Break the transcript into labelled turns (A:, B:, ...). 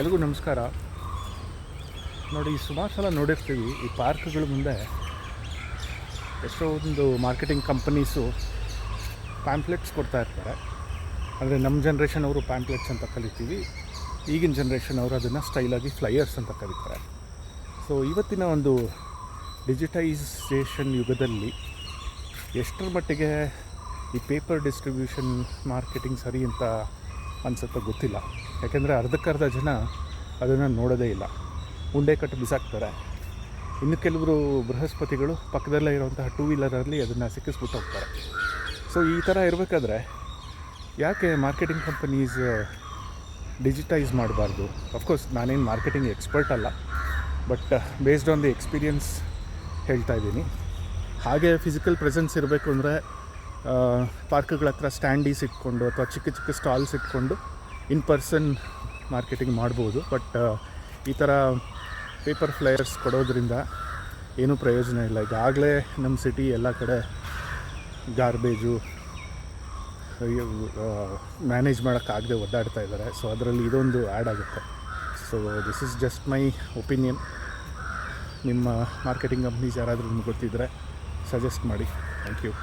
A: ಎಲ್ರಿಗೂ ನಮಸ್ಕಾರ. ನೋಡಿ, ಸುಮಾರು ಸಲ ನೋಡಿರ್ತೀವಿ ಈ ಪಾರ್ಕ್ಗಳ ಮುಂದೆ ಎಷ್ಟೊಂದು ಮಾರ್ಕೆಟಿಂಗ್ ಕಂಪನೀಸು ಪ್ಯಾಂಪ್ಲೆಟ್ಸ್ ಕೊಡ್ತಾ ಇರ್ತಾರೆ. ಅಂದರೆ ನಮ್ಮ ಜನ್ರೇಷನ್ ಅವರು ಪ್ಯಾಂಪ್ಲೆಟ್ಸ್ ಅಂತ ಕರಿತೀವಿ, ಈಗಿನ ಜನ್ರೇಷನ್ ಅವರು ಅದನ್ನು ಸ್ಟೈಲಾಗಿ ಫ್ಲೈಯರ್ಸ್ ಅಂತ ಕರೀತಾರೆ. ಸೊ ಇವತ್ತಿನ ಒಂದು ಡಿಜಿಟೈಸೇಷನ್ ಯುಗದಲ್ಲಿ ಎಷ್ಟರ ಮಟ್ಟಿಗೆ ಈ ಪೇಪರ್ ಡಿಸ್ಟ್ರಿಬ್ಯೂಷನ್ ಮಾರ್ಕೆಟಿಂಗ್ ಸರಿ ಅಂತ ಅನಿಸುತ್ತೋ ಗೊತ್ತಿಲ್ಲ. ಯಾಕೆಂದರೆ ಅರ್ಧಕ್ಕರ್ಧ ಜನ ಅದನ್ನು ನೋಡೋದೇ ಇಲ್ಲ, ಉಂಡೆ ಕಟ್ಟು ಬಿಸಾಕ್ತಾರೆ. ಇನ್ನು ಕೆಲವರು ಬೃಹಸ್ಪತಿಗಳು ಪಕ್ಕದಲ್ಲೇ ಇರುವಂತಹ ಟೂ ವೀಲರಲ್ಲಿ ಅದನ್ನು ಸಿಕ್ಕಿಸ್ಬಿಟ್ಟು ಹೋಗ್ತಾರೆ. ಸೊ ಈ ಥರ ಇರಬೇಕಾದ್ರೆ ಯಾಕೆ ಮಾರ್ಕೆಟಿಂಗ್ ಕಂಪನೀಸ್ ಡಿಜಿಟೈಸ್ ಮಾಡಬಾರ್ದು? ಅಫ್ಕೋರ್ಸ್ ನಾನೇನು ಮಾರ್ಕೆಟಿಂಗ್ ಎಕ್ಸ್ಪರ್ಟ್ ಅಲ್ಲ, but based on the experience ಹೇಳ್ತಾ ಇದ್ದೀನಿ. ಹಾಗೆ ಫಿಸಿಕಲ್ ಪ್ರೆಸೆನ್ಸ್ ಇರಬೇಕು ಅಂದರೆ ಪಾರ್ಕ್ಗಳ ಹತ್ರ ಸ್ಟ್ಯಾಂಡೀಸ್ ಇಟ್ಕೊಂಡು ಅಥವಾ ಚಿಕ್ಕ ಚಿಕ್ಕ ಸ್ಟಾಲ್ಸ್ ಇಟ್ಕೊಂಡು ಇನ್ ಪರ್ಸನ್ ಮಾರ್ಕೆಟಿಂಗ್ ಮಾಡ್ಬೋದು. ಬಟ್ ಈ ಥರ ಪೇಪರ್ ಫ್ಲೈಯರ್ಸ್ ಕೊಡೋದ್ರಿಂದ ಏನೂ ಪ್ರಯೋಜನ ಇಲ್ಲ. ಈಗಾಗಲೇ ನಮ್ಮ ಸಿಟಿ ಎಲ್ಲ ಕಡೆ ಗಾರ್ಬೇಜು ಮ್ಯಾನೇಜ್ ಮಾಡೋಕ್ಕಾಗದೆ ಒದ್ದಾಡ್ತಾ ಇದ್ದಾರೆ. ಸೊ ಅದರಲ್ಲಿ ಇದೊಂದು ಆ್ಯಡ್ ಆಗುತ್ತೆ. So this is just my opinion. ನಿಮ್ಮ ಮಾರ್ಕೆಟಿಂಗ್ ಕಂಪ್ನೀಸ್ ಯಾರಾದರೂ ನಿಮ್ಗೆ ಗೊತ್ತಿದ್ದರೆ ಸಜೆಸ್ಟ್ ಮಾಡಿ. Thank you.